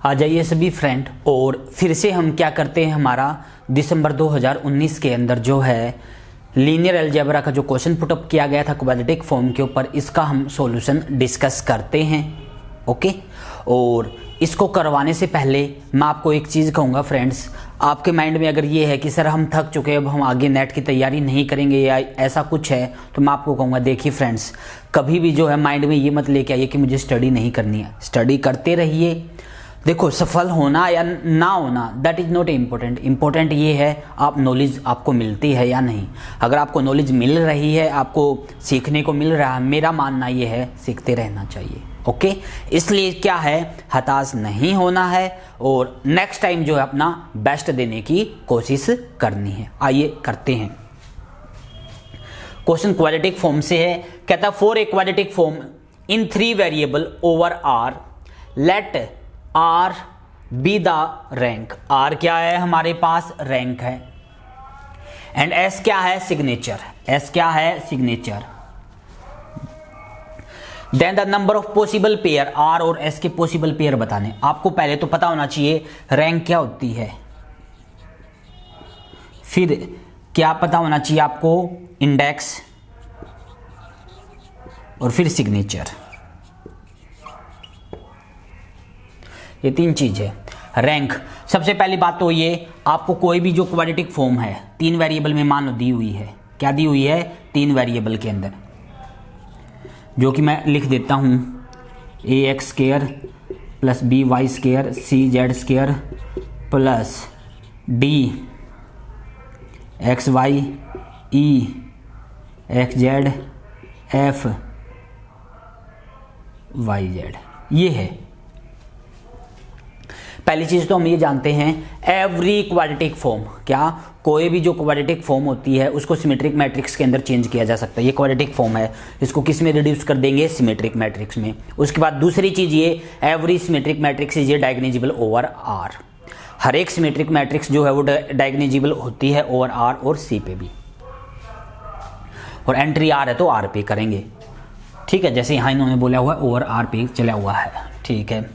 आ जाइए सभी फ्रेंड, और फिर से हम क्या करते हैं, हमारा दिसंबर 2019 के अंदर जो है लीनियर अलजेब्रा का जो क्वेश्चन पुटअप किया गया था क्वाड्रेटिक फॉर्म के ऊपर, इसका हम सॉल्यूशन डिस्कस करते हैं। ओके, और इसको करवाने से पहले मैं आपको एक चीज़ कहूँगा फ्रेंड्स, आपके माइंड में अगर ये है कि सर हम थक चुके हैं, अब हम आगे नेट की तैयारी नहीं करेंगे या ऐसा कुछ है, तो मैं आपको कहूँगा देखिए फ्रेंड्स, कभी भी जो है माइंड में ये मत लेके आइए कि मुझे स्टडी नहीं करनी है। स्टडी करते रहिए। देखो, सफल होना या ना होना that is not important. Important ये है आप नॉलेज आपको मिलती है या नहीं। अगर आपको नॉलेज मिल रही है, आपको सीखने को मिल रहा है, मेरा मानना ये है सीखते रहना चाहिए। ओके, इसलिए क्या है, हताश नहीं होना है और नेक्स्ट टाइम जो है अपना बेस्ट देने की कोशिश करनी है। आइए करते हैं। क्वेश्चन क्वाड्रेटिक फॉर्म से है, कहता है for a quadratic form in 3 variable over R let R be the rank. R क्या है, हमारे पास रैंक है, एंड एस क्या है, सिग्नेचर। एस क्या है, signature. Then the number of possible pair, R और एस के पॉसिबल पेयर बताने। आपको पहले तो पता होना चाहिए रैंक क्या होती है, फिर क्या पता होना चाहिए आपको, इंडेक्स, और फिर सिग्नेचर। ये 3 चीज है। रैंक, सबसे पहली बात तो ये, आपको कोई भी जो क्वाड्रेटिक फॉर्म है 3 वेरिएबल में मान लो दी हुई है, क्या दी हुई है, 3 वेरिएबल के अंदर, जो कि मैं लिख देता हूं, a x square plus b y square c z square plus d x y e x z f y z. ये है पहली चीज। तो हम ये जानते हैं एवरी क्वाड्रेटिक फॉर्म, क्या कोई भी जो क्वाड्रेटिक फॉर्म होती है उसको सिमेट्रिक मैट्रिक्स के अंदर चेंज किया जा सकता है। ये क्वाड्रेटिक फॉर्म है, इसको किस में रिड्यूस कर देंगे, सिमेट्रिक मैट्रिक्स में। उसके बाद दूसरी चीज ये, every symmetric matrix is diagonalizable over R. हर एक सिमेट्रिक मैट्रिक्स जो है वो डायगोनलाइजेबल होती है ओवर आर और सी पे भी, और एंट्री आर है तो आर पे करेंगे। ठीक है, जैसे यहाँ इन्होंने बोला हुआ है ओवर आर पे चला हुआ है। ठीक है,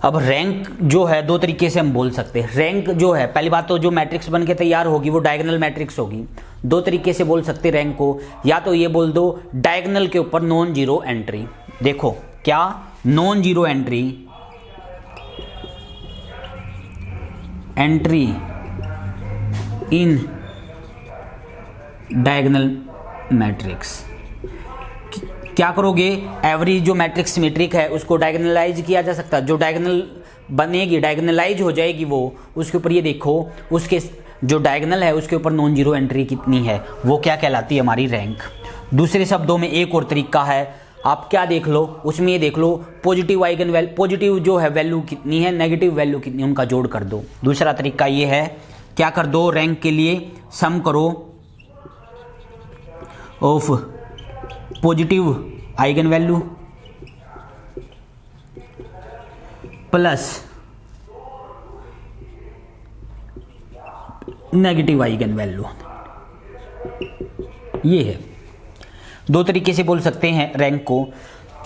अब रैंक जो है 2 तरीके से हम बोल सकते हैं। रैंक जो है, पहली बात तो जो मैट्रिक्स बन के तैयार होगी वो डायगोनल मैट्रिक्स होगी। 2 तरीके से बोल सकते रैंक को, या तो ये बोल दो डायगोनल के ऊपर नॉन जीरो एंट्री। देखो क्या, non zero entry, entry in diagonal matrix. क्या करोगे, एवरी जो मैट्रिक्स सिमेट्रिक है उसको डायगोनलाइज किया जा सकता है। जो डायगोनल बनेगी, डायगोनलाइज हो जाएगी वो, उसके ऊपर ये देखो, उसके जो डायगोनल है उसके ऊपर नॉन जीरो एंट्री कितनी है, वो क्या कहलाती है, हमारी रैंक। दूसरे शब्दों में एक और तरीका है, आप क्या देख लो, उसमें ये देख लो पॉजिटिव आइगन वैल्यू, पॉजिटिव जो है वैल्यू कितनी है, नेगेटिव वैल्यू कितनी है, उनका जोड़ कर दो। दूसरा तरीका ये है, क्या कर दो, रैंक के लिए सम करो of positive eigen value plus negative eigen value. ये है 2 तरीके से बोल सकते हैं रैंक को।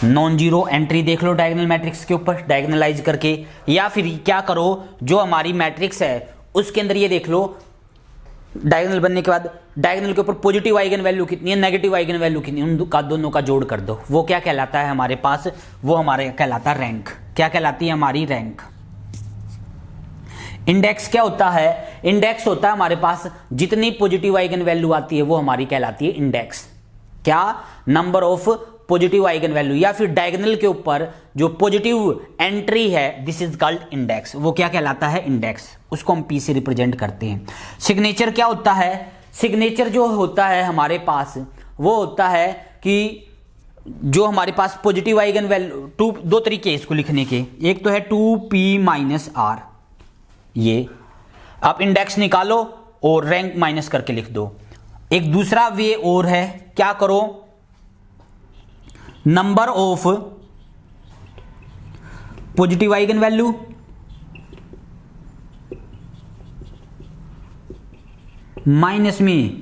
नॉन जीरो एंट्री देख लो डायगोनल मैट्रिक्स के ऊपर डायगोनलाइज करके, या फिर क्या करो, जो हमारी मैट्रिक्स है उसके अंदर ये देख लो, डायगोनल बनने के बाद डायगोनल के ऊपर पॉजिटिव आइगन वैल्यू कितनी है, नेगेटिव आइगन वैल्यू कितनी है, उनका दोनों का जोड़ कर दो। वो क्या कहलाता है हमारे पास, वो हमारे कहलाता है रैंक। क्या कहलाती है हमारी रैंक। इंडेक्स क्या होता है, इंडेक्स होता है हमारे पास जितनी पॉजिटिव आइगन वैल्यू आती है वो हमारी कहलाती है इंडेक्स। क्या, number of positive eigen value, या फिर डायगोनल के ऊपर जो पॉजिटिव एंट्री है, दिस इज कॉल्ड इंडेक्स। वो क्या कहलाता है, इंडेक्स। उसको हम पी से रिप्रेजेंट करते हैं। सिग्नेचर क्या होता है, सिग्नेचर जो होता है हमारे पास वो होता है कि जो हमारे पास पॉजिटिव आइगन वैल्यू, 2 तरीके इसको लिखने के, एक तो है 2p-r, ये आप इंडेक्स निकालो और रैंक माइनस करके लिख दो। एक दूसरा वे और है, क्या करो, number of positive eigen value minus में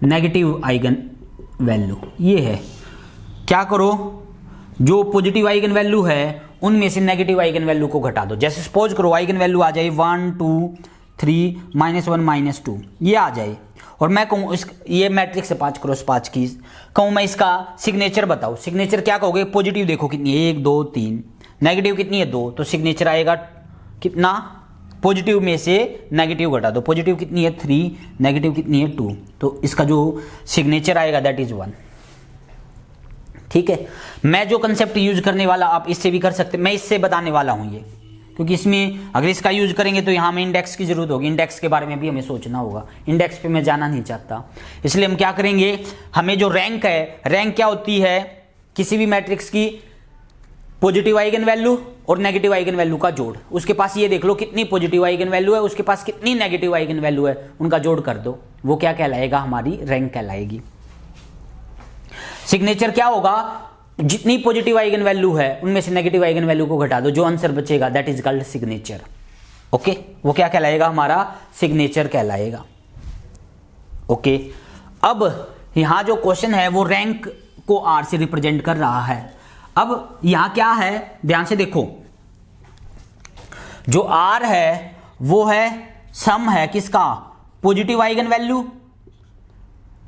नेगेटिव आइगन वैल्यू। ये है, क्या करो, जो पॉजिटिव आइगन वैल्यू है उनमें से नेगेटिव आइगन वैल्यू को घटा दो। जैसे सपोज करो आइगन वैल्यू आ जाए 1 2 3 -1 -2 ये आ जाए, और मैं कहूँ इस ये मैट्रिक्स है 5 क्रॉस 5 की, कहूँ मैं इसका सिग्नेचर बताओ। सिग्नेचर क्या कहोगे? पॉजिटिव देखो कितनी है 1 2 3, नेगेटिव कितनी है 2, तो सिग्नेचर आएगा कितना? पॉजिटिव में से नेगेटिव घटा दो। पॉजिटिव कितनी है 3, नेगेटिव कितनी है 2, तो इसका जो सिग्नेचर आएगा दैट इज 1। ठीक है, मैं जो कंसेप्ट यूज करने वाला आप इससे भी कर सकते, मैं इससे बताने वाला हूं ये, क्योंकि इसमें अगर इसका यूज करेंगे तो यहां में इंडेक्स की जरूरत होगी, इंडेक्स के बारे में भी हमें सोचना होगा, इंडेक्स पे मैं जाना नहीं चाहता। इसलिए हम क्या करेंगे, हमें जो रैंक है, रैंक क्या होती है किसी भी मैट्रिक्स की? पॉजिटिव आइगन वैल्यू और नेगेटिव आइगन वैल्यू का जोड़। उसके पास ये देख लो कितनी पॉजिटिव आइगन वैल्यू है, उसके पास कितनी नेगेटिव आइगन वैल्यू है, उनका जोड़ कर दो, वो क्या कहलाएगा? हमारी रैंक कहलाएगी। सिग्नेचर क्या होगा? जितनी पॉजिटिव आइगन वैल्यू है उनमें से नेगेटिव आइगन वैल्यू को घटा दो, जो आंसर बचेगा that is called signature. Okay, वो क्या कहलाएगा? हमारा सिग्नेचर कहलाएगा। ओके, अब यहां जो क्वेश्चन है वो रैंक को आर से रिप्रेजेंट कर रहा है। अब यहां क्या है, ध्यान से देखो, जो आर है वो है सम है किसका? पॉजिटिव आइगन वैल्यू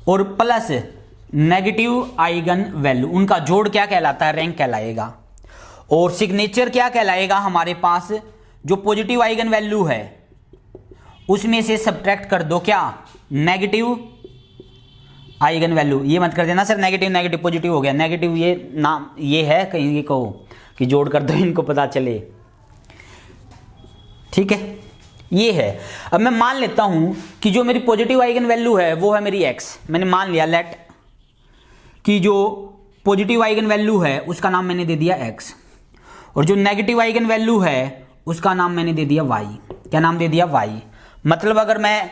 और प्लस नेगेटिव आइगन वैल्यू, उनका जोड़ क्या कहलाता है? रैंक कहलाएगा। और सिग्नेचर क्या कहलाएगा? हमारे पास जो पॉजिटिव आइगन वैल्यू है उसमें से सब्ट्रैक्ट कर दो क्या? Negative eigen value. ये मत कर देना सर नेगेटिव नेगेटिव पॉजिटिव हो गया, नेगेटिव ये नाम ये है, कहीं ये कहो कि जोड़ कर दो, इनको पता चले। ठीक है, ये है। अब मैं मान लेता हूं कि जो मेरी पॉजिटिव आइगन वैल्यू है वो है मेरी एक्स। मैंने मान लिया लेट कि जो पॉजिटिव आइगन वैल्यू है उसका नाम मैंने दे दिया एक्स, और जो नेगेटिव आइगन वैल्यू है उसका नाम मैंने दे दिया वाई। क्या नाम दे दिया? वाई। मतलब अगर मैं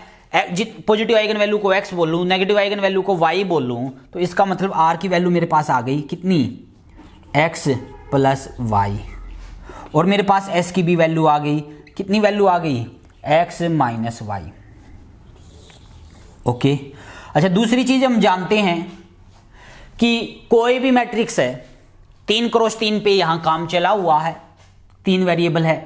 पॉजिटिव आइगन वैल्यू को एक्स बोलूं, नेगेटिव आइगन वैल्यू को वाई बोलूं, तो इसका मतलब आर की वैल्यू मेरे पास आ गई कितनी? X plus y. और मेरे पास एस की भी वैल्यू आ गई, कितनी वैल्यू आ गई? X minus Y. ओके, अच्छा दूसरी चीज हम जानते हैं कि कोई भी मैट्रिक्स है 3 क्रॉस 3 पे यहां काम चला हुआ है, 3 वेरिएबल है।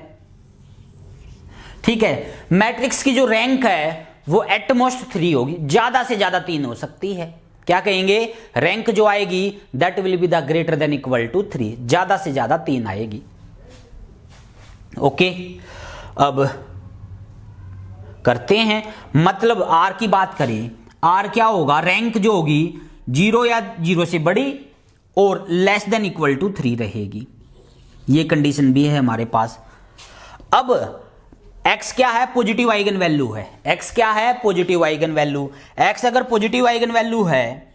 ठीक है, मैट्रिक्स की जो रैंक है वो एटमोस्ट 3 होगी, ज्यादा से ज्यादा 3 हो सकती है। क्या कहेंगे? रैंक जो आएगी that will be the greater than equal to 3, ज्यादा से ज्यादा 3 आएगी। ओके, अब करते हैं, मतलब आर की बात करें, आर क्या होगा? रैंक जो होगी 0 या 0 से बड़ी और लेस देन इक्वल टू 3 रहेगी। ये कंडीशन भी है हमारे पास। अब x क्या है? पॉजिटिव आइगन वैल्यू है। x क्या है? Positive eigen value. x अगर पॉजिटिव आइगन वैल्यू है,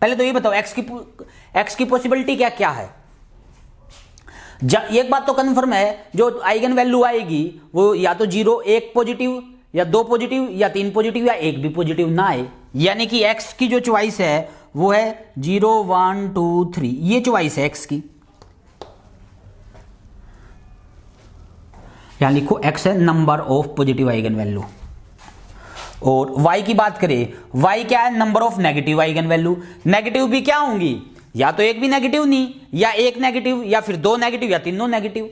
पहले तो ये बताओ x की पॉसिबिलिटी क्या क्या है? एक बात तो कंफर्म है, जो आइगन वैल्यू आएगी वो या तो 0 1 पॉजिटिव या 2 पॉजिटिव या 3 पॉजिटिव या 1 भी पॉजिटिव ना आए। यानी कि x की जो चॉइस है वो है 0 1 2 3, ये चॉइस है x की। यहां लिखो x है number of positive eigen value. और y की बात करें, y क्या है? Number of negative eigen value. Negative भी क्या होंगी? या तो एक भी नेगेटिव नहीं, या एक नेगेटिव, या फिर 2 नेगेटिव, या तीनों नेगेटिव।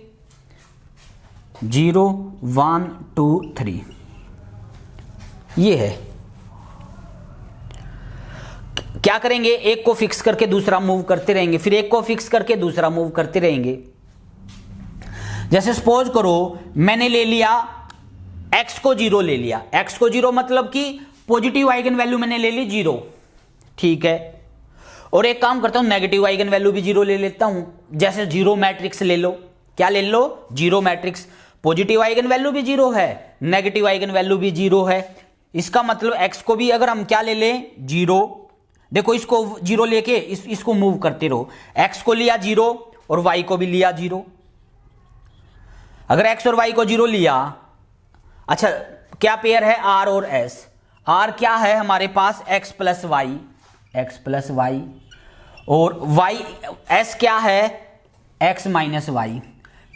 0 1 2 3 ये है। क्या करेंगे? एक को फिक्स करके दूसरा मूव करते रहेंगे, फिर एक को फिक्स करके दूसरा मूव करते रहेंगे। जैसे सपोज करो मैंने ले लिया x को 0 ले लिया, x को 0 मतलब कि पॉजिटिव आइगन वैल्यू मैंने ले ली 0। ठीक है, और एक काम करता हूं नेगेटिव आइगन वैल्यू भी 0 ले लेता हूं। जैसे 0 मैट्रिक्स ले लो, क्या ले लो? 0 मैट्रिक्स। पॉजिटिव आइगन वैल्यू भी 0 है, नेगेटिव आइगन वैल्यू भी 0 है। इसका मतलब x को भी अगर हम क्या ले लें? 0। देखो इसको 0 लेके इसको मूव करते रहो। x को लिया 0 और y को भी लिया 0। अगर x और y को 0 लिया, अच्छा क्या पेयर है? r और s। r क्या है हमारे पास? x प्लस वाई, और y s क्या है? x minus y.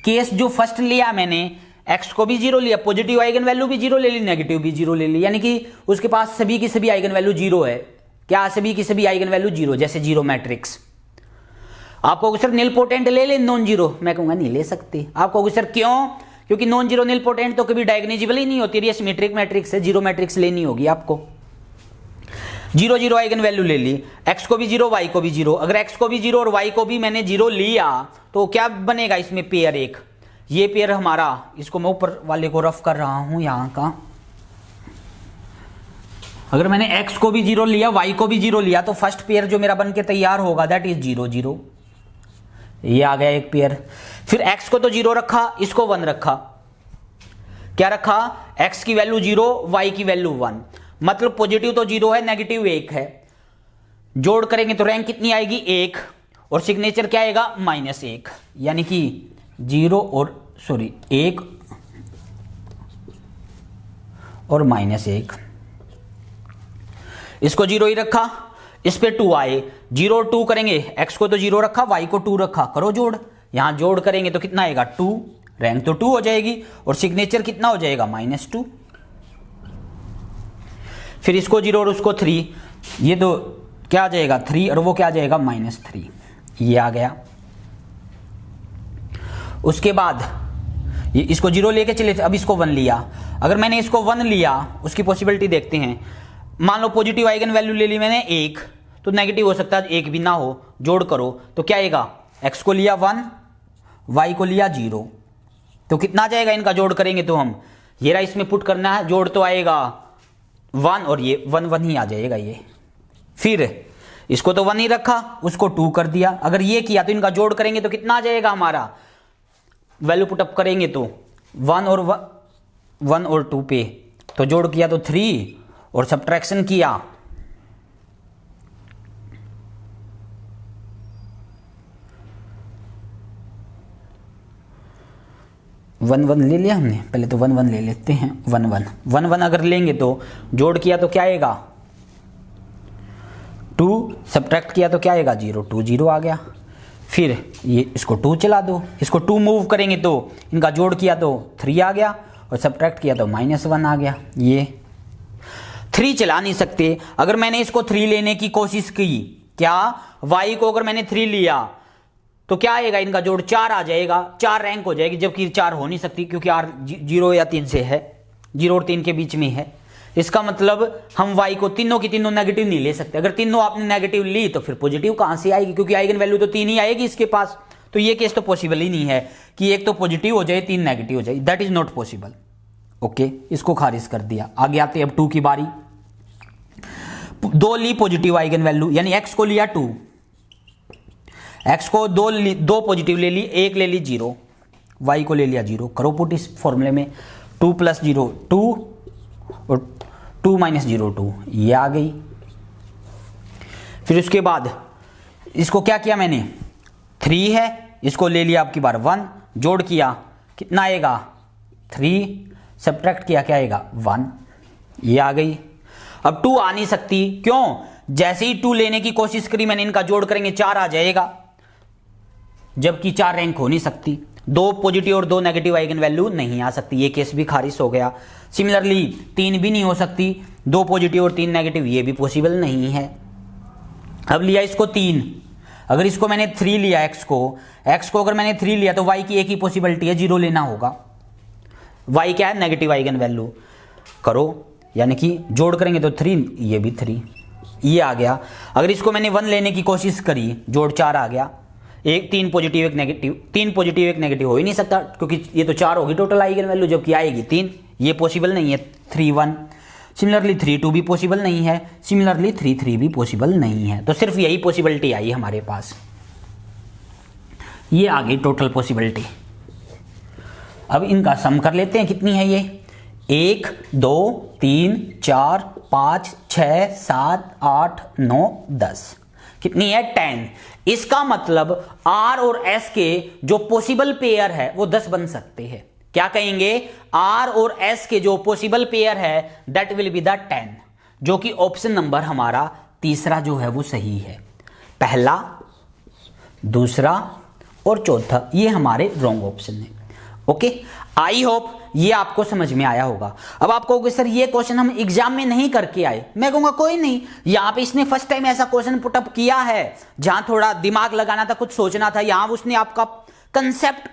केस जो फर्स्ट लिया मैंने, x को भी 0 लिया, पॉजिटिव आइगन वैल्यू भी 0 ले ली, नेगेटिव भी 0 ले ली, यानी कि उसके पास सभी की सभी आइगन वैल्यू 0 है। क्या? सभी की सभी आइगन वैल्यू 0, जैसे 0 मैट्रिक्स। आप कहोगे सर नील पोटेंट ले ले नॉन जीरो, मैं कहूंगा नहीं ले सकते। आप कहोगे सर क्यों? क्योंकि नॉन जीरो नील पोटेंट तो कभी डायगोनिजेबल ही नहीं होती, ये सिमेट्रिक मैट्रिक्स है, जीरो मैट्रिक्स लेनी होगी आपको। जीरो जीरो आइगन वैल्यू ले ली, एक्स को भी जीरो वाई को भी जीरो। अगर एक्स को भी जीरो और वाई को भी मैंने जीरो लिया तो क्या बनेगा इसमें पेयर एक, ये पेयर हमारा, इसको मैं ऊपर वाले को रफ कर रहा हूं यहां का। अगर मैंने x को भी जीरो लिया y को भी जीरो लिया तो फर्स्ट पेयर जो मेरा बन के तैयार होगा दैट इज जीरो जीरो, ये आ गया एक पेयर। फिर x को तो जीरो रखा, इसको 1 रखा, क्या रखा? x की वैल्यू जीरो, y की वैल्यू 1, मतलब पॉजिटिव तो जीरो है, नेगेटिव 1 है। जोड़ करेंगे तो रैंक कितनी आएगी? 1, और सिग्नेचर क्या आएगा? -1, यानी कि 1 और -1। इसको जीरो ही रखा, इस पे 2 आए, 0 और 2 करेंगे, x को तो 0 रखा, y को 2 रखा, करो जोड़। यहां जोड़ करेंगे तो कितना आएगा? 2, रैंक तो 2 हो जाएगी, और सिग्नेचर कितना हो जाएगा? -2। फिर इसको 0 और उसको 3, ये तो क्या आ जाएगा? 3, और वो क्या आ जाएगा? -3, ये आ गया। उसके बाद ये इसको 0 लेके चले थे, अब इसको 1 लिया। अगर मैंने इसको 1 लिया, उसकी पॉसिबिलिटी देखते हैं। मान लो पॉजिटिव आइगन वैल्यू ले ली मैंने 1, तो नेगेटिव हो सकता है 1 भी ना हो, जोड़ करो तो क्या आएगा? x को लिया 1, y को लिया 0, तो कितना आ जाएगा इनका जोड़ करेंगे तो हम, ये रहा इसमें पुट करना है, जोड़ तो आएगा 1 और ये 1 1 ही आ जाएगा ये। फिर इसको तो 1 ही रखा, उसको 2 कर दिया। अगर ये किया तो इनका जोड़ करेंगे तो कितना आ जाएगा हमारा? वैल्यू पुटअप करेंगे तो 1 और 2 पे, तो जोड़ किया तो 3 और सब्ट्रैक्शन किया 1 1 ले लिया हमने, पहले तो 1 1 ले लेते हैं। 1 1 अगर लेंगे तो जोड़ किया तो क्या आएगा? 2, सब्ट्रैक्ट किया तो क्या आएगा? 0 2 0 आ गया। फिर ये इसको 2 चला दो, इसको 2 मूव करेंगे तो इनका जोड़ किया तो 3 आ गया, और सब्ट्रैक्ट किया तो -1 आ गया। ये 3 चला नहीं सकते। अगर मैंने इसको 3 लेने की कोशिश की, क्या y को अगर मैंने 3 लिया तो क्या आएगा? इनका जोड़ 4 आ जाएगा, 4 रैंक हो जाएगी, जबकि 4 हो नहीं सकती क्योंकि r 0 या 3 से है, 0 और 3 के बीच में है। इसका मतलब हम y को तीनों की तीनों नेगेटिव नहीं ले सकते। अगर तीनों आपने नेगेटिव ली तो फिर पॉजिटिव कहां से आएगी? क्योंकि आइगन वैल्यू तो 3 ही आएगी इसके पास। तो ये केस तो पॉसिबल ही नहीं है कि एक तो पॉजिटिव हो जाए 3 नेगेटिव हो जाए, that is not possible. Okay, इसको खारिज कर दिया। आगे आते हैं अब 2 की बारी। 2 ली पॉजिटिव आइगन वैल्यू, यानी x को लिया 2, x को 2 पॉजिटिव ले ली, 1 ले ली 0, y को ले लिया 0। करो पुट इस फॉर्मूले में, 2 + 0 2 और 2 - 0 2, ये आ गई। फिर उसके बाद इसको क्या किया मैंने? 3 है, इसको ले लिया आपकी बार 1, जोड़ किया कितना आएगा? 3, सब्ट्रैक्ट किया क्या आएगा? 1, ये आ गई। अब 2 आ नहीं सकती, क्यों? जैसे ही 2 लेने की कोशिश करी मैंने, इनका जोड़ करेंगे 4 आ जाएगा, जबकि 4 रैंक हो नहीं सकती। 2 पॉजिटिव और 2 नेगेटिव आइगन वैल्यू नहीं आ सकती, ये केस भी खारिज हो गया। सिमिलरली 3 भी नहीं हो सकती, 2 पॉजिटिव और 3 नेगेटिव, ये भी पॉसिबल नहीं है। अब लिया इसको 3, अगर इसको मैंने 3 लिया, x को अगर मैंने 3 लिया तो y की एक ही पॉसिबिलिटी है, 0 लेना होगा। y क्या है? Negative eigen value. करो, यानी कि जोड़ करेंगे तो 3, ये भी 3, ये आ गया। अगर इसको मैंने 1 लेने की कोशिश करी, जोड़ 4 आ गया। 3 पॉजिटिव 1 नेगेटिव, 3 पॉजिटिव 1 नेगेटिव हो ही नहीं सकता, क्योंकि ये तो 4 होगी टोटल आइगन वैल्यू, जबकि आएगी 3, ये पॉसिबल नहीं है। 3 1, सिमिलरली 3 2 भी पॉसिबल नहीं है, सिमिलरली 3 3 भी पॉसिबल नहीं है। तो सिर्फ यही पॉसिबिलिटी आई हमारे पास, ये आ गई टोटल पॉसिबिलिटी। अब इनका सम कर लेते हैं, कितनी है ये? 1 2 3 4 5 6 7 8 9 10, कितनी है? 10। इसका मतलब R और S के जो पॉसिबल पेयर है वो 10 बन सकते हैं। क्या कहेंगे? R और S के जो पॉसिबल पेयर है दैट विल बी द 10, जो कि ऑप्शन नंबर हमारा तीसरा जो है वो सही है। पहला, दूसरा और चौथा ये हमारे रॉन्ग ऑप्शन है। ओके, आई होप ये आपको समझ में आया होगा। अब आप कहोगे सर ये क्वेश्चन हम एग्जाम में नहीं करके आए, मैं कहूंगा कोई नहीं, यहां पे इसने फर्स्ट टाइम ऐसा क्वेश्चन पुटअप किया है जहां थोड़ा दिमाग लगाना था, कुछ सोचना था, यहां उसने आपका कंसेप्ट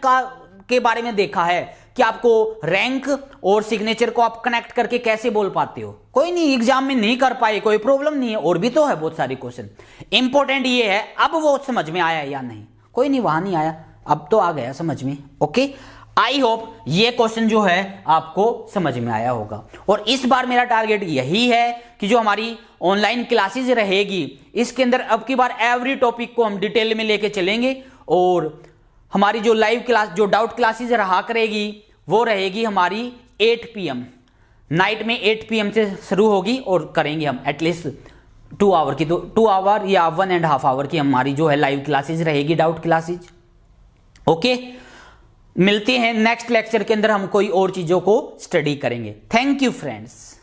के बारे में देखा है कि आपको रैंक और सिग्नेचर को आप कनेक्ट करके कैसे बोल पाते हो। कोई नहीं, एग्जाम में नहीं कर पाए कोई प्रॉब्लम नहीं है, और भी तो है बहुत सारे क्वेश्चन। इंपॉर्टेंट ये है अब वो समझ में आया या नहीं, कोई नहीं वहां नहीं आया, अब तो आ गया समझ में। ओके, आई होप ये क्वेश्चन जो है आपको समझ में आया होगा। और इस बार मेरा टारगेट यही है कि जो हमारी ऑनलाइन क्लासेस रहेगी इसके अंदर अब की बार एवरी टॉपिक को हम डिटेल में लेके चलेंगे, और हमारी जो लाइव क्लास, जो डाउट क्लासेस रहा करेगी वो रहेगी हमारी 8 PM नाइट में, 8 PM से शुरू होगी और करेंगे हम एटलीस्ट 2 आवर की, तो 2 आवर या 1.5 आवर की हमारी जो है लाइव क्लासेस रहेगी, डाउट क्लासेस। ओके, मिलते हैं नेक्स्ट लेक्चर के अंदर, हम कोई और चीजों को स्टडी करेंगे। Thank you friends.